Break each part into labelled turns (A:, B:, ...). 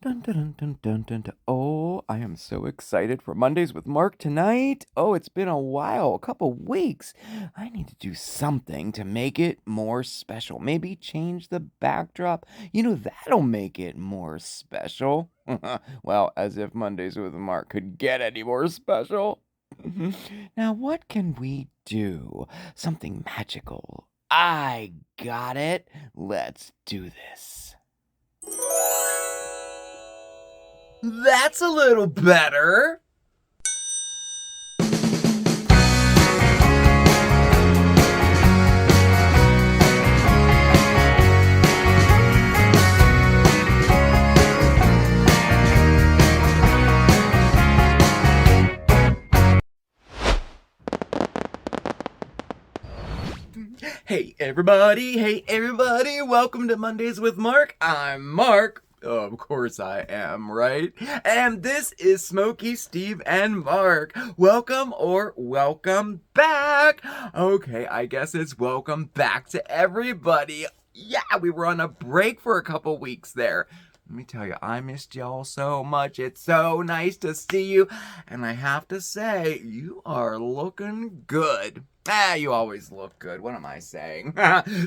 A: Dun, dun, dun, dun, dun, dun, dun. Oh, I am so excited for Mondays with Mark tonight. Oh, it's been a while, a couple weeks. I need to do something to make it more special. Maybe change the backdrop. That'll make it more special. Well, as if Mondays with Mark could get any more special. Now, what can we do? Something magical. I got it. Let's do this.
B: That's a little better. Hey everybody, welcome to Mondays with Mark. I'm Mark. Of course I am, right? And this is Smokey, Steve, and Marc. Welcome or welcome back. Okay, I guess it's welcome back to everybody. Yeah, we were on a break for a couple weeks there. Let me tell you, I missed y'all so much. It's so nice to see you. And I have to say, you are looking good. You always look good. What am I saying?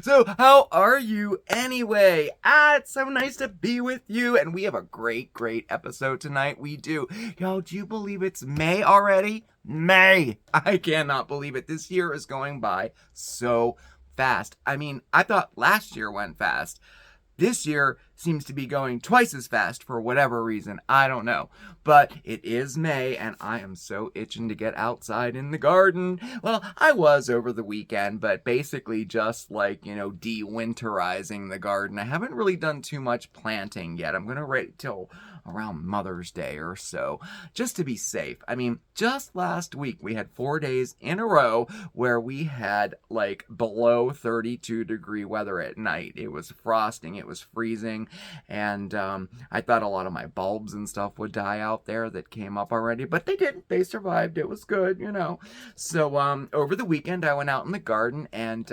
B: So, how are you anyway? It's so nice to be with you. And we have a great episode tonight. We do. Y'all, do you believe it's May already? May! I cannot believe it. This year is going by so fast. I mean, I thought last year went fast. This year seems to be going twice as fast for whatever reason. I don't know. But it is May, and I am so itching to get outside in the garden. Well, I was over the weekend, but basically just de-winterizing the garden. I haven't really done too much planting yet. I'm going to wait till around Mother's Day or so, just to be safe. I mean, just last week, we had 4 days in a row where we had below 32-degree weather at night. It was frosting, it was freezing, and I thought a lot of my bulbs and stuff would die out there that came up already, but they didn't. They survived. It was good, So over the weekend, I went out in the garden and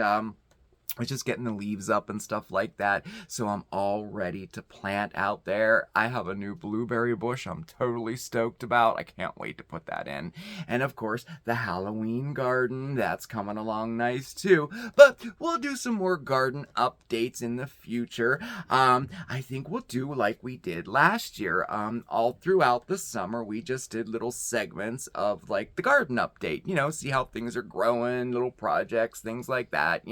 B: I was just getting the leaves up and stuff like that. So I'm all ready to plant out there. I have a new blueberry bush I'm totally stoked about. I can't wait to put that in. And of course, the Halloween garden, that's coming along nice too. But we'll do some more garden updates in the future. I think we'll do like we did last year. All throughout the summer, we just did little segments of the garden update, see how things are growing, little projects, things like that,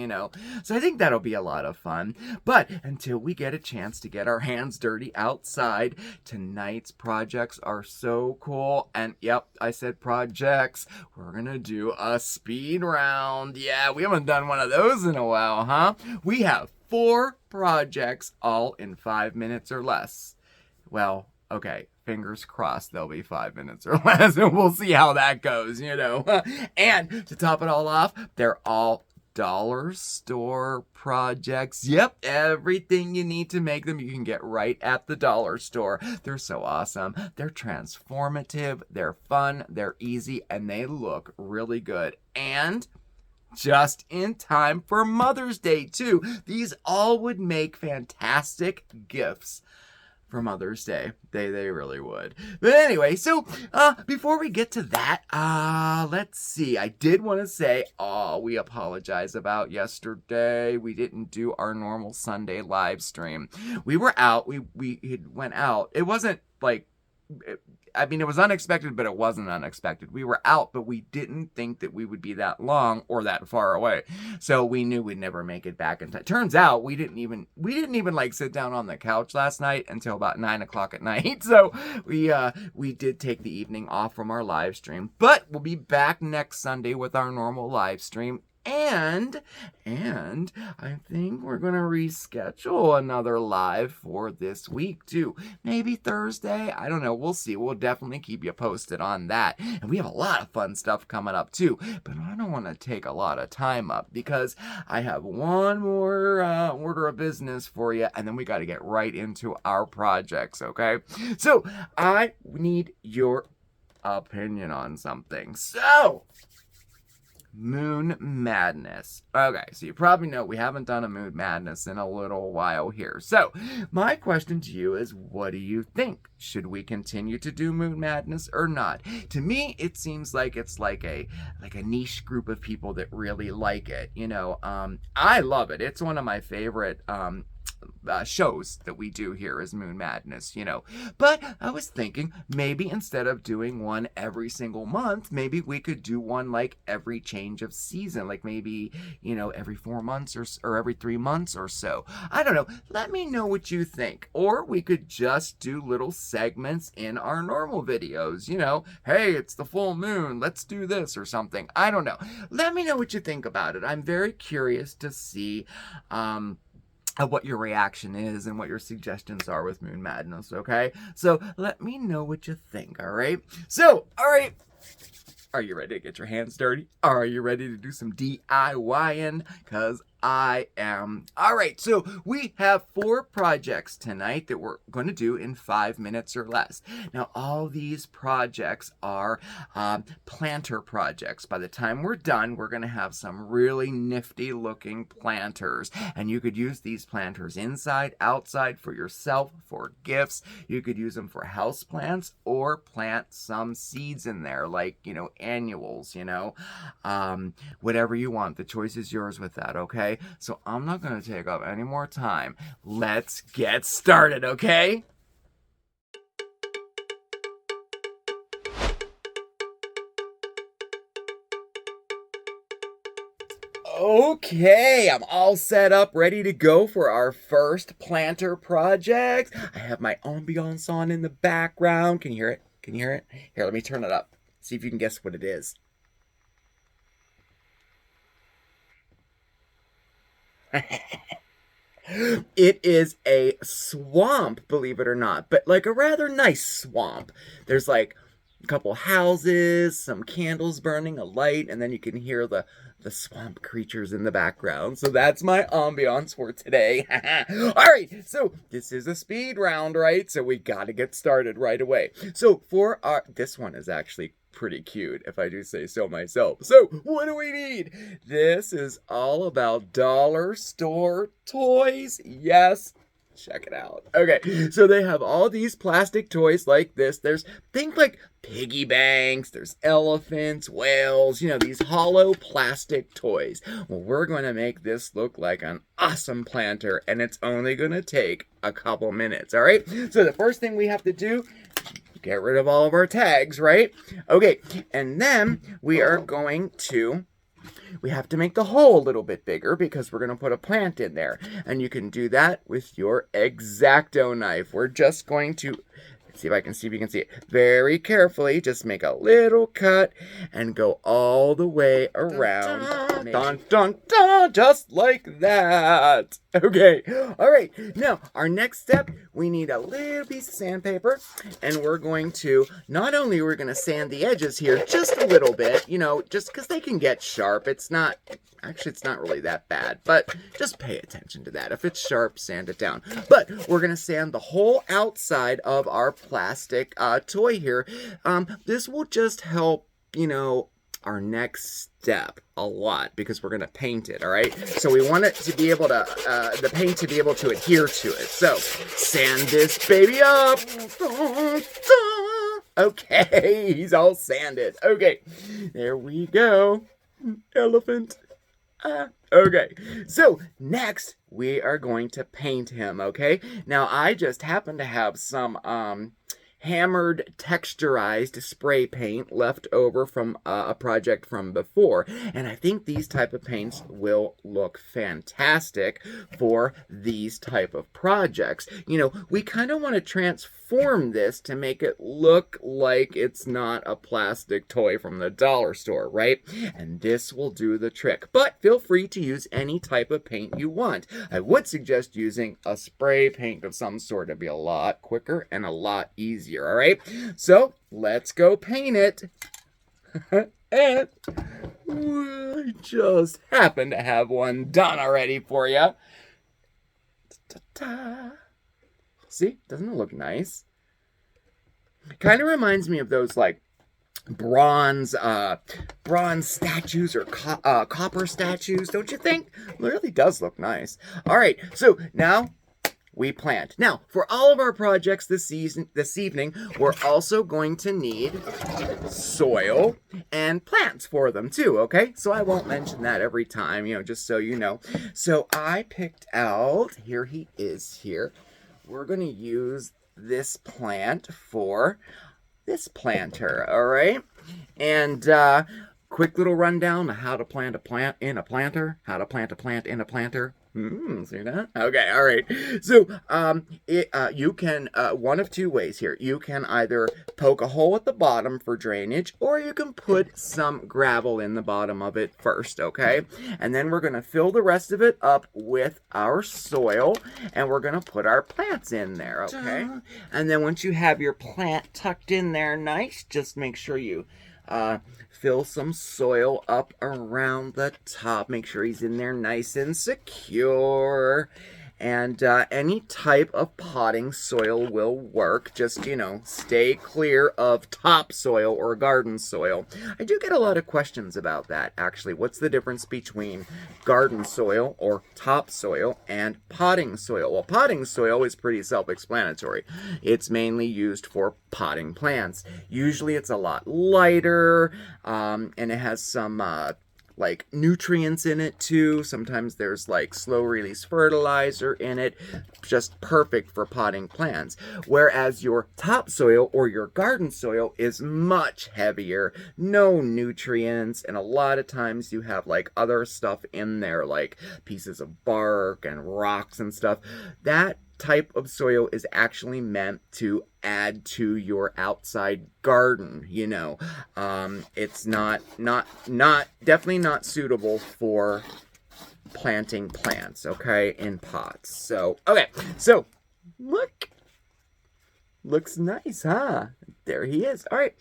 B: So I think that'll be a lot of fun. But until we get a chance to get our hands dirty outside, tonight's projects are so cool. And yep, I said projects. We're gonna do a speed round. Yeah, we haven't done one of those in a while, huh? We have 4 projects, all in 5 minutes or less. Well, okay, fingers crossed they'll be 5 minutes or less, and we'll see how that goes, And to top it all off, they're all dollar store projects. Yep, everything you need to make them you can get right at the dollar store. They're so awesome. They're transformative, they're fun, they're easy, and they look really good. And just in time for Mother's Day too. These all would make fantastic gifts for Mother's Day. They really would. But anyway, so before we get to that, let's see. I did want to say, we apologize about yesterday. We didn't do our normal Sunday live stream. We were out. We went out. It wasn't it was unexpected, but it wasn't unexpected. We were out, but we didn't think that we would be that long or that far away. So we knew we'd never make it back in time. Turns out we didn't even sit down on the couch last night until about 9 o'clock at night. So we did take the evening off from our live stream, but we'll be back next Sunday with our normal live stream. And I think we're going to reschedule another live for this week too. Maybe Thursday. I don't know. We'll see. We'll definitely keep you posted on that. And we have a lot of fun stuff coming up too. But I don't want to take a lot of time up because I have one more order of business for you. And then we got to get right into our projects. Okay. So I need your opinion on something. So Moon Madness. Okay, so you probably know we haven't done a Moon Madness in a little while here. So, my question to you is, what do you think? Should we continue to do Moon Madness or not? To me, it seems like it's like a niche group of people that really like it. I love it. It's one of my favorite shows that we do here is Moon Madness, But I was thinking maybe instead of doing one every single month, maybe we could do one like every change of season, like maybe, every 4 months or every 3 months or so. I don't know. Let me know what you think. Or we could just do little segments in our normal videos, hey, it's the full moon, let's do this or something. I don't know. Let me know what you think about it. I'm very curious to see what your reaction is and what your suggestions are with Moon Madness, okay? So let me know what you think, all right? So, all right. Are you ready to get your hands dirty? Are you ready to do some DIYing? Because I am. All right, so we have 4 projects tonight that we're going to do in 5 minutes or less. Now, all these projects are planter projects. By the time we're done, we're going to have some really nifty looking planters. And you could use these planters inside, outside, for yourself, for gifts. You could use them for house plants or plant some seeds in there, like, annuals, whatever you want. The choice is yours with that, okay? So I'm not going to take up any more time. Let's get started, okay? Okay, I'm all set up, ready to go for our first planter project. I have my ambiance on in the background. Can you hear it? Can you hear it? Here, let me turn it up. See if you can guess what it is. It is a swamp, believe it or not, but like a rather nice swamp. There's like a couple houses, some candles burning, a light, and then you can hear the swamp creatures in the background. So that's my ambiance for today. All right, so this is a speed round, right? So we got to get started right away. So for this one is actually pretty cute, if I do say so myself. So what do we need? This is all about dollar store toys. Yes. Check it out. Okay, so they have all these plastic toys like this. There's things like piggy banks, there's elephants, whales, these hollow plastic toys. Well, we're going to make this look like an awesome planter, and it's only going to take a couple minutes, all right? So the first thing we have to do, get rid of all of our tags, right? Okay, and then we are going to have to make the hole a little bit bigger because we're going to put a plant in there. And you can do that with your X-Acto knife. We're just going to, see if you can see it, very carefully, just make a little cut and go all the way around. Dun, dun, dun, dun, just like that. Okay, all right. Now, our next step, we need a little piece of sandpaper, and we're going to, not only we're going to sand the edges here just a little bit, just because they can get sharp. It's not really that bad, but just pay attention to that. If it's sharp, sand it down. But we're going to sand the whole outside of our plastic toy here. This will just help, our next step a lot because we're going to paint it, all right? So we want it to be able to, the paint to be able to adhere to it. So sand this baby up. Okay, he's all sanded. Okay, there we go. Elephant. Okay, so next we are going to paint him, okay? Now I just happen to have some hammered texturized spray paint left over from a project from before, and I think these type of paints will look fantastic for these type of projects. We kind of want to transform this to make it look like it's not a plastic toy from the dollar store, right? And this will do the trick, but feel free to use any type of paint you want. I would suggest using a spray paint of some sort to be a lot quicker and a lot easier. All right, so let's go paint it. And I just happen to have one done already for you. Ta-ta. See, doesn't it look nice? Kind of reminds me of those like bronze statues or copper statues, don't you think? It really does look nice. All right, so now we plant. Now, for all of our projects this evening, we're also going to need soil and plants for them too, okay? So I won't mention that every time, just so you know. So I picked out, here he is here. We're going to use this plant for this planter, all right? And quick little rundown of how to plant a plant in a planter, how to plant a plant in a planter. See that? Okay, all right. So, you can, one of two ways here. You can either poke a hole at the bottom for drainage, or you can put some gravel in the bottom of it first, okay? And then we're going to fill the rest of it up with our soil, and we're going to put our plants in there, okay? And then once you have your plant tucked in there nice, just make sure you fill some soil up around the top. Make sure he's in there nice and secure. And any type of potting soil will work. Just, stay clear of topsoil or garden soil. I do get a lot of questions about that, actually. What's the difference between garden soil or topsoil and potting soil? Well, potting soil is pretty self-explanatory. It's mainly used for potting plants. Usually it's a lot lighter, and it has some like nutrients in it too. Sometimes there's like slow release fertilizer in it, just perfect for potting plants. Whereas your topsoil or your garden soil is much heavier, no nutrients, and a lot of times you have like other stuff in there, like pieces of bark and rocks and stuff. That type of soil is actually meant to add to your outside garden. It's definitely not suitable for planting plants, okay, in pots. So looks nice, huh? There he is. All right,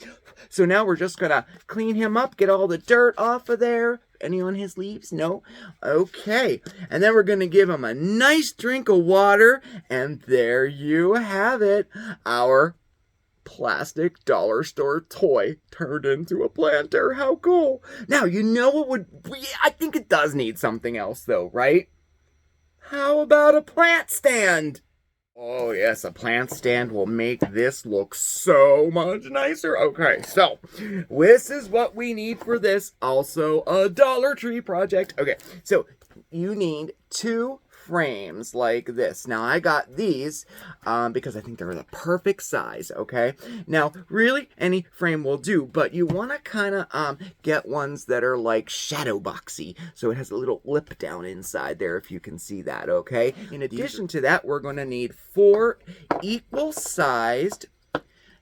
B: so now we're just gonna clean him up, get all the dirt off of there. Any on his leaves? No? Okay. And then we're going to give him a nice drink of water. And there you have it. Our plastic dollar store toy turned into a planter. How cool. Now, I think it does need something else though, right? How about a plant stand? Oh, yes, a plant stand will make this look so much nicer. Okay, so this is what we need for this. Also, a Dollar Tree project. Okay, so you need 2 frames like this. Now, I got these because I think they're the perfect size, okay? Now, really, any frame will do, but you want to kind of get ones that are like shadow boxy, so it has a little lip down inside there, if you can see that, okay? In addition to that, we're going to need 4 equal-sized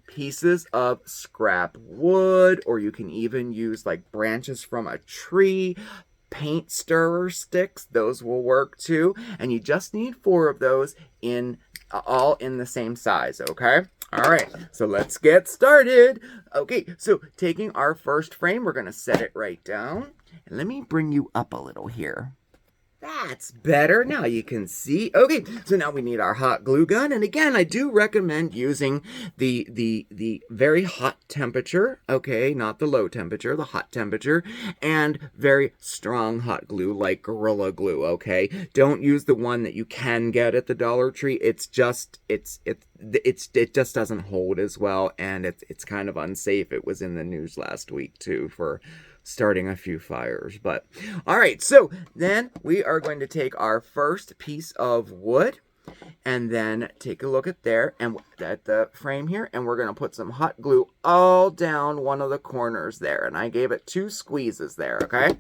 B: pieces of scrap wood, or you can even use like branches from a tree. Paint stirrer sticks, those will work too, and you just need 4 of those all in the same size, okay? All right, so let's get started. Okay, so taking our first frame, we're gonna set it right down, and let me bring you up a little here. That's better. Now you can see. Okay, so now we need our hot glue gun. And again, I do recommend using the very hot temperature, okay, not the low temperature, the hot temperature, and very strong hot glue like Gorilla Glue, okay? Don't use the one that you can get at the Dollar Tree. It just doesn't hold as well, and it's kind of unsafe. It was in the news last week too for starting a few fires. But all right, so then we are going to take our first piece of wood and then take a look at the frame here, and we're going to put some hot glue all down one of the corners there, and I gave it 2 squeezes there, okay?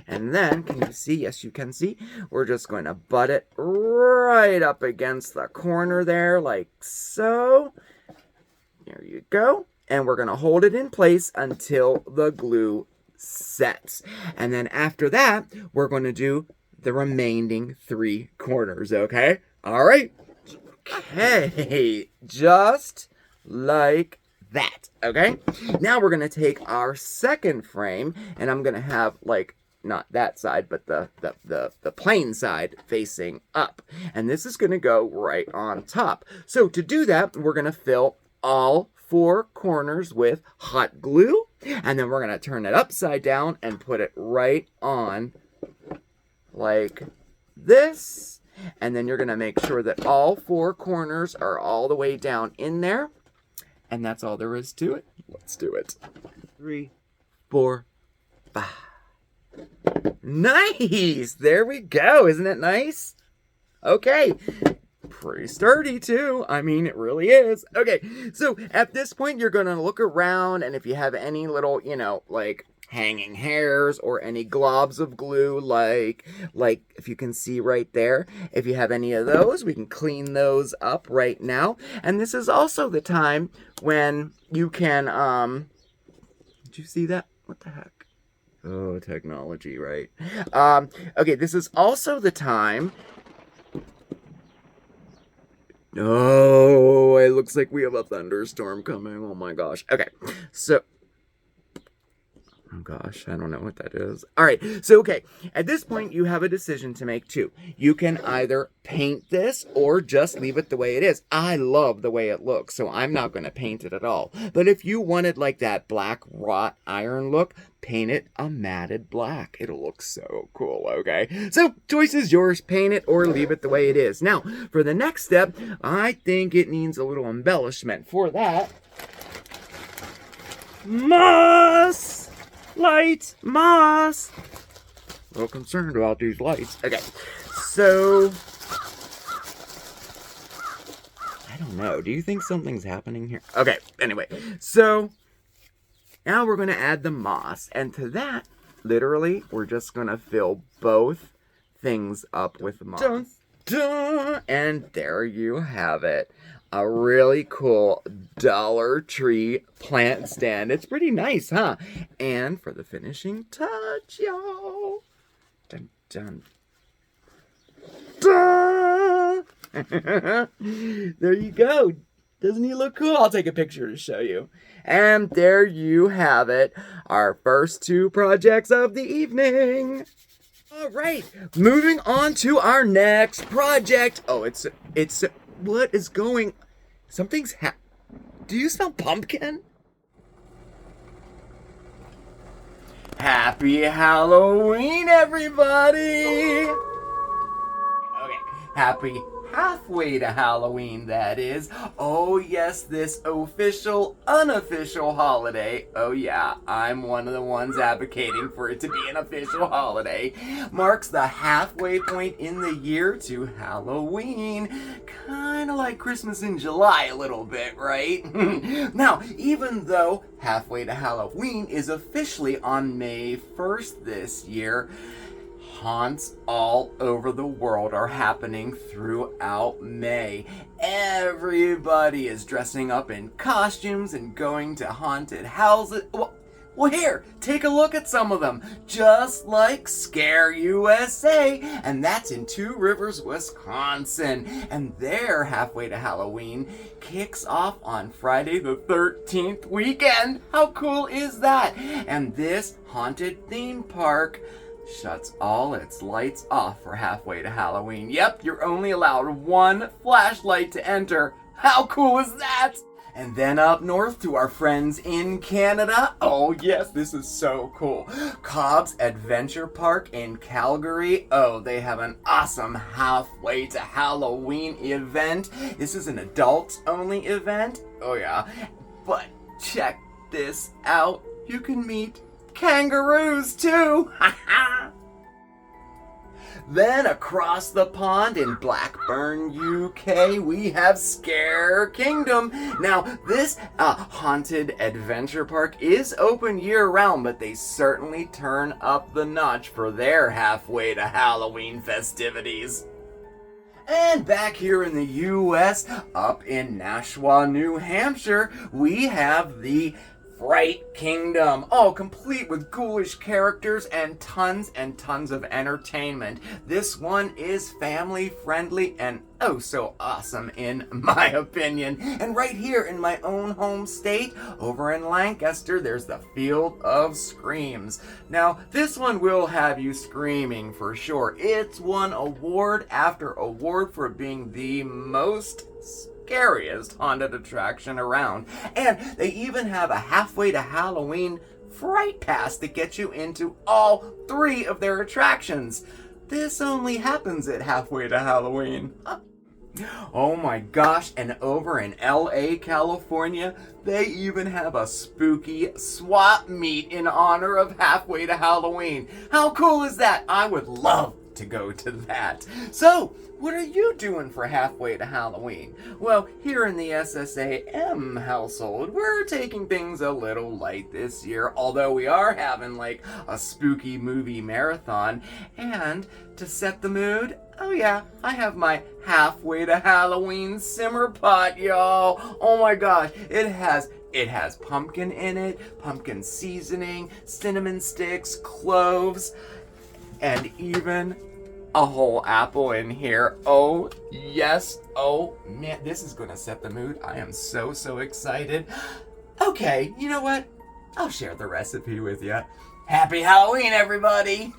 B: And then, can you see? Yes, you can see. We're just going to butt it right up against the corner there, like so. There you go. And we're going to hold it in place until the glue sets. And then after that, we're going to do the remaining 3 corners, okay? All right. Okay, just like that, okay? Now we're going to take our second frame, and I'm going to have, like, not that side, but the plain side facing up. And this is going to go right on top. So to do that, we're going to fill all 4 corners with hot glue. And then we're going to turn it upside down and put it right on like this. And then you're going to make sure that all 4 corners are all the way down in there. And that's all there is to it. Let's do it. 3, 4, 5. Nice! There we go. Isn't it nice? Okay. Pretty sturdy too. I mean, it really is. Okay, so at this point, you're going to look around, and if you have any little, like hanging hairs or any globs of glue, like if you can see right there, if you have any of those, we can clean those up right now. And this is also the time when you can, did you see that? What the heck? Oh, technology, right? Okay, this is also the time. Oh, it looks like we have a thunderstorm coming. Oh my gosh. Okay, so, oh gosh, I don't know what that is. All right, so okay, at this point, you have a decision to make too. You can either paint this or just leave it the way it is. I love the way it looks, so I'm not going to paint it at all. But if you wanted like that black wrought iron look, paint it a matted black. It'll look so cool, okay? So, choice is yours. Paint it or leave it the way it is. Now, for the next step, I think it needs a little embellishment. For that, moss! Lights! Moss! A little concerned about these lights. Okay, so I don't know. Do you think something's happening here? Okay, anyway, so now we're going to add the moss, and to that, literally, we're just going to fill both things up with moss. Dun, dun, and there you have it. A really cool Dollar Tree plant stand. It's pretty nice, huh? And for the finishing touch, y'all. Dun, dun, dun. There you go. Doesn't he look cool? I'll take a picture to show you. And there you have it. Our first 2 projects of the evening. All right, moving on to our next project. Oh, it's what is going? Something's Do you smell pumpkin? Happy Halloween, everybody! Okay, happy halfway to Halloween, that is. Oh yes, this official, unofficial holiday. Oh yeah, I'm one of the ones advocating for it to be an official holiday. Marks the halfway point in the year to Halloween. Kind of like Christmas in July a little bit, right? Now, even though halfway to Halloween is officially on May 1st this year, haunts all over the world are happening throughout May. Everybody is dressing up in costumes and going to haunted houses. Well, here, take a look at some of them. Just like Scare USA, and that's in Two Rivers, Wisconsin. And their halfway to Halloween kicks off on Friday the 13th weekend. How cool is that? And this haunted theme park shuts all its lights off for halfway to Halloween. Yep, you're only allowed 1 flashlight to enter. How cool is that? And then up north to our friends in Canada. Oh yes, this is so cool. Cobb's Adventure Park in Calgary. Oh, they have an awesome halfway to Halloween event. This is an adults only event. Oh yeah, but check this out. You can meet kangaroos too. Then across the pond in Blackburn, UK, we have Scare Kingdom. Now, this haunted adventure park is open year-round, but they certainly turn up the notch for their halfway to Halloween festivities. And back here in the U.S., up in Nashua, New Hampshire, we have the Fright Kingdom, all complete with ghoulish characters and tons of entertainment. This one is family friendly and oh so awesome in my opinion. And right here in my own home state, over in Lancaster, there's the Field of Screams. Now, this one will have you screaming for sure. It's won award after award for being the most scariest haunted attraction around. And they even have a halfway to Halloween Fright Pass to get you into all 3 of their attractions. This only happens at Halfway to Halloween. Oh my gosh, and over in LA, California, they even have a spooky swap meet in honor of Halfway to Halloween. How cool is that? I would love to go to that. So, what are you doing for Halfway to Halloween? Well, here in the SSAM household, we're taking things a little light this year, although we are having like a spooky movie marathon. And to set the mood, oh yeah, I have my Halfway to Halloween simmer pot, y'all. Oh my gosh, it has pumpkin in it, pumpkin seasoning, cinnamon sticks, cloves, and even a whole apple in here. Oh yes, oh man, this is gonna set the mood. I am so excited. Okay, you know what? I'll share the recipe with you. Happy Halloween, everybody!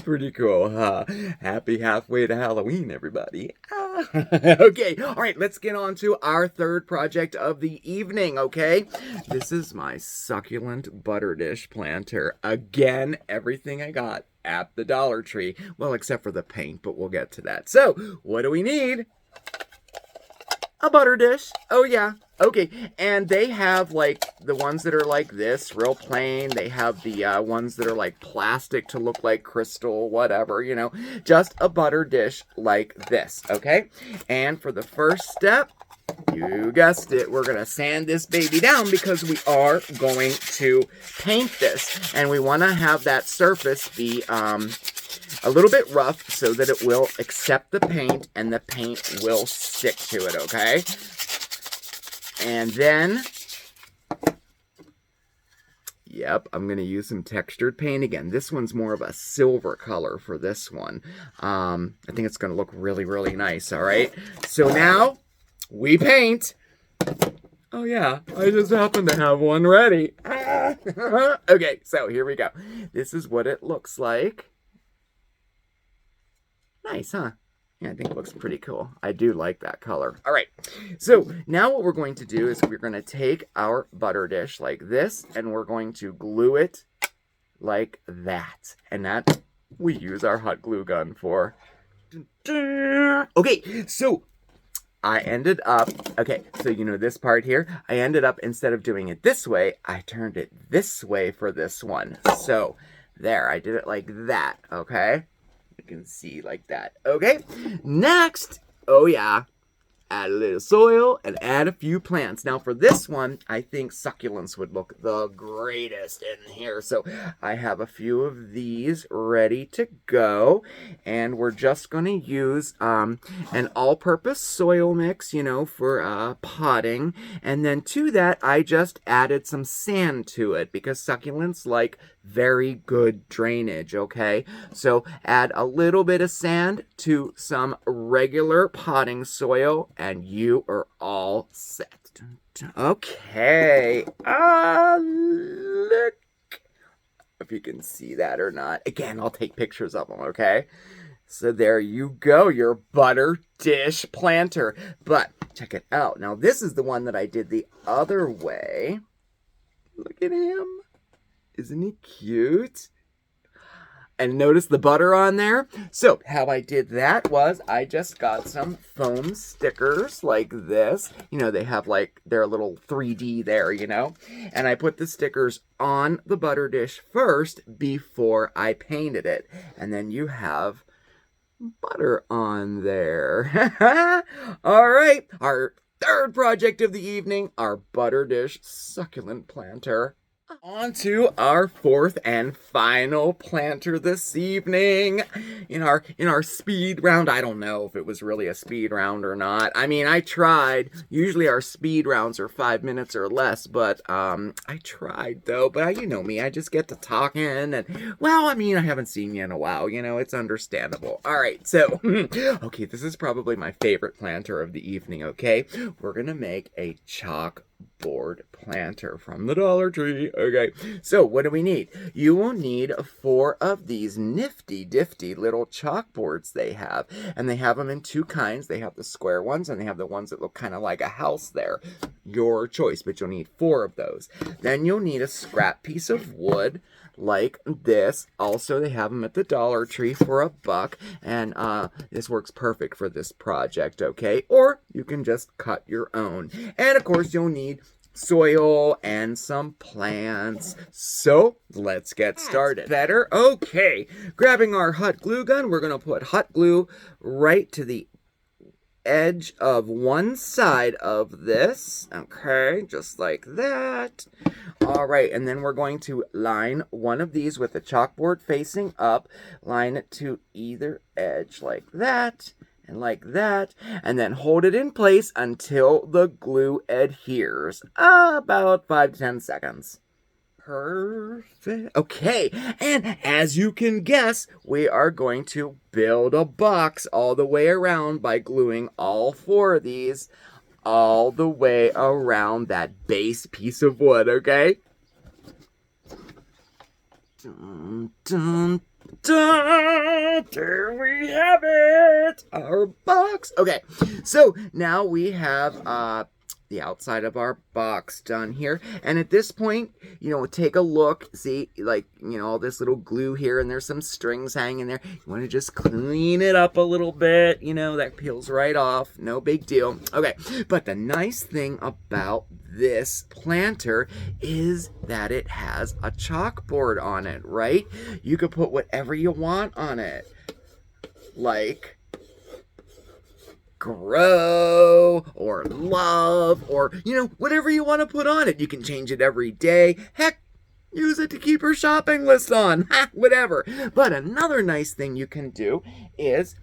B: Pretty cool, huh? Happy Halfway to Halloween, everybody. Okay, all right, let's get on to our third project of the evening, okay? This is my succulent butter dish planter. Again, everything I got at the Dollar Tree. Well, except for the paint, but we'll get to that. So, what do we need? A butter dish. Oh yeah. Okay, and they have like the ones that are like this, real plain. They have the ones that are like plastic to look like crystal, whatever, you know. Just a butter dish like this, okay? And for the first step, you guessed it, we're going to sand this baby down because we are going to paint this. And we want to have that surface be a little bit rough so that it will accept the paint and the paint will stick to it, okay? And then, yep, I'm going to use some textured paint again. This one's more of a silver color for this one. I think it's going to look really nice, all right? So now, we paint. Oh yeah, I just happen to have one ready. Okay, so here we go. This is what it looks like. Nice, huh? Yeah, I think it looks pretty cool. I do like that color. All right, so now what we're going to do is we're going to take our butter dish like this, and we're going to glue it like that. And that we use our hot glue gun for. Okay, so I ended up, okay, so you know this part here, I ended up, instead of doing it this way, I turned it this way for this one. So, there, I did it like that, okay? You can see like that. Okay, next, oh yeah, add a little soil and add a few plants. Now for this one, I think succulents would look the greatest in here. So I have a few of these ready to go. And we're just going to use an all-purpose soil mix, you know, for potting. And then to that, I just added some sand to it because succulents like very good drainage, okay? So add a little bit of sand to some regular potting soil and you are all set. Okay. Look if you can see that or not. Again, I'll take pictures of them, okay? So there you go, your butter dish planter. But check it out. Now this is the one that I did the other way. Look at him. Isn't he cute? And notice the butter on there? So, how I did that was I just got some foam stickers like this. You know, they have like their little 3D there, you know? And I put the stickers on the butter dish first before I painted it. And then you have butter on there. All right, our third project of the evening, our butter dish succulent planter. On to our fourth and final planter this evening. In our speed round, I don't know if it was really a speed round or not. I mean, I tried. Usually our speed rounds are 5 minutes or less, but I tried though. But you know me, I just get to talking and, well, I mean, I haven't seen you in a while, you know, it's understandable. All right, so, okay, this is probably my favorite planter of the evening, okay? We're gonna make a chalk board planter from the Dollar Tree. Okay, so what do we need? You will need 4 of these nifty little chalkboards they have, and they have them in 2 kinds. They have the square ones and they have the ones that look kind of like a house there. Your choice, but you'll need 4 of those. Then you'll need a scrap piece of wood like this. Also, they have them at the Dollar Tree for $1, and this works perfect for this project, okay? Or you can just cut your own. And of course, you'll need soil and some plants. So let's get started. Better? Okay. Grabbing our hot glue gun, we're going to put hot glue right to the edge of one side of this. Okay, just like that. All right, and then we're going to line one of these with the chalkboard facing up. Line it to either edge like that. And like that, and then hold it in place until the glue adheres. About 5 to 10 seconds. Perfect. Okay, and as you can guess, we are going to build a box all the way around by gluing all 4 of these all the way around that base piece of wood, okay? Dun, dun, dun, there we have it, our box. Okay, so now we have the outside of our box done here, and at this point, take a look, see, like, all this little glue here, and there's some strings hanging there. You want to just clean it up a little bit, that peels right off, no big deal. Okay, but the nice thing about this planter is that it has a chalkboard on it, right? You could put whatever you want on it, like grow or love or whatever you want to put on it. You can change it every day. Heck, use it to keep your shopping list on. Whatever. But another nice thing you can do is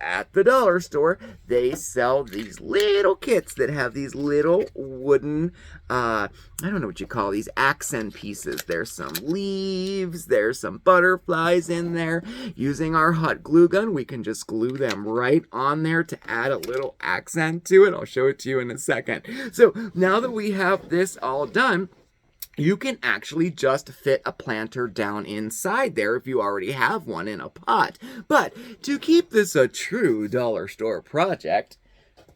B: at the dollar store, they sell these little kits that have these little wooden, I don't know what you call these, accent pieces. There's some leaves, there's some butterflies in there. Using our hot glue gun, we can just glue them right on there to add a little accent to it. I'll show it to you in a second. So now that we have this all done, you can actually just fit a planter down inside there if you already have one in a pot. But to keep this a true dollar store project,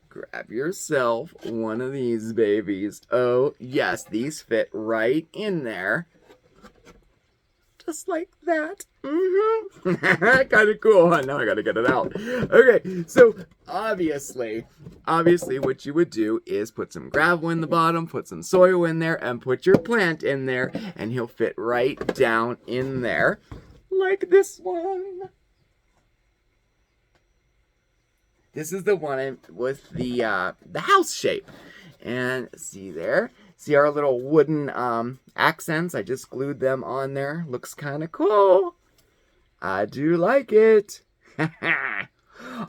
B: grab yourself one of these babies. Oh, yes, these fit right in there. Just like that. Kind of cool, huh? Now I gotta get it out. Okay, so obviously what you would do is put some gravel in the bottom, put some soil in there, and put your plant in there, and he'll fit right down in there, like this one. This is the one with the house shape. And see there? See our little wooden accents? I just glued them on there. Looks kind of cool. I do like it.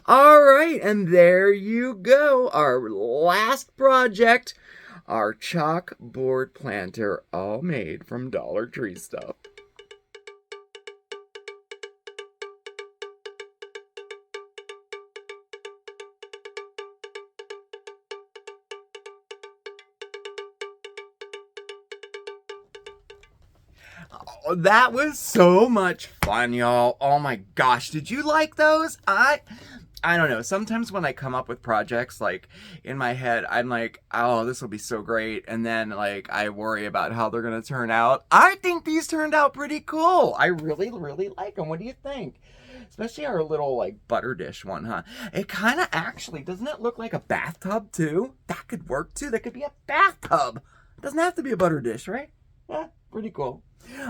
B: All right, and there you go. Our last project. Our chalkboard planter, all made from Dollar Tree stuff. Oh, that was so much fun, y'all. Oh my gosh, did you like those? I don't know. Sometimes when I come up with projects, like, in my head, I'm like, oh, this will be so great. And then, like, I worry about how they're going to turn out. I think these turned out pretty cool. I really, really like them. What do you think? Especially our little, like, butter dish one, huh? It kind of actually, doesn't it look like a bathtub, too? That could work, too. That could be a bathtub. It doesn't have to be a butter dish, right? Yeah, pretty cool.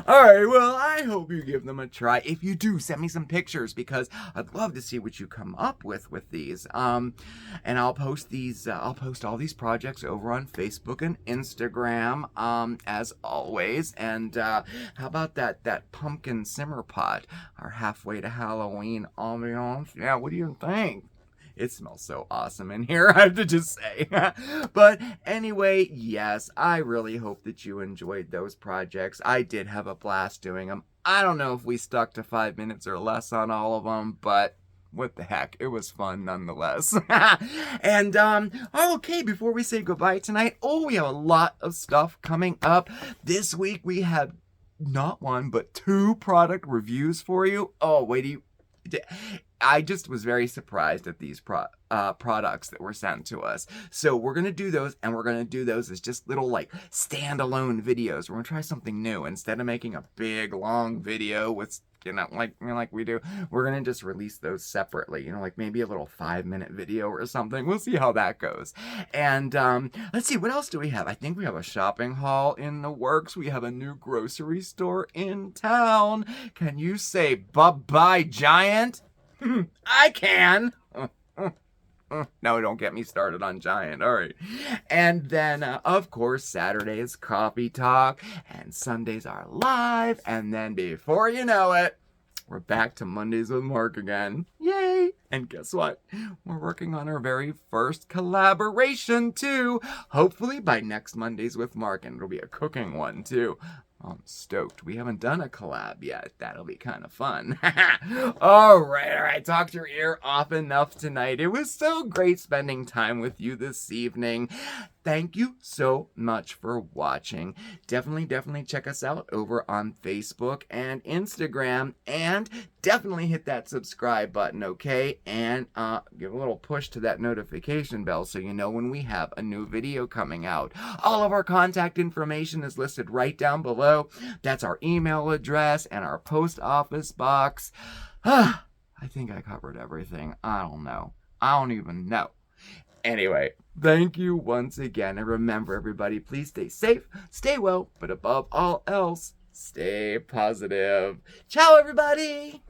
B: All right, well, I hope you give them a try. If you do, send me some pictures because I'd love to see what you come up with these. And I'll post these. I'll post all these projects over on Facebook and Instagram, as always. And how about that pumpkin simmer pot? Our halfway to Halloween ambiance. Yeah, what do you think? It smells so awesome in here, I have to just say. But anyway, yes, I really hope that you enjoyed those projects. I did have a blast doing them. I don't know if we stuck to 5 minutes or less on all of them, but what the heck? It was fun nonetheless. And, okay, before we say goodbye tonight, we have a lot of stuff coming up. This week we have not one, but 2 product reviews for you. I just was very surprised at these products that were sent to us. So we're going to do those, and we're going to do those as just little like standalone videos. We're going to try something new. Instead of making a big long video with like we do, we're going to just release those separately, like maybe a little 5-minute video or something. We'll see how that goes. And let's see, what else do we have? I think we have a shopping haul in the works. We have a new grocery store in town. Can you say bye-bye, Giant? I can. No, don't get me started on Giant. All right. And then, of course, Saturday is Coffee Talk, and Sundays are live. And then before you know it, we're back to Mondays with Marc again. Yay! And guess what? We're working on our very first collaboration, too. Hopefully by next Mondays with Marc, and it'll be a cooking one, too. I'm stoked. We haven't done a collab yet. That'll be kind of fun. All right. Talked your ear off enough tonight. It was so great spending time with you this evening. Thank you so much for watching. Definitely check us out over on Facebook and Instagram. And definitely hit that subscribe button, okay? And give a little push to that notification bell so you know when we have a new video coming out. All of our contact information is listed right down below. That's our email address and our post office box. I think I covered everything. I don't know. I don't even know. Anyway, thank you once again. And remember, everybody, please stay safe, stay well, but above all else, stay positive. Ciao, everybody.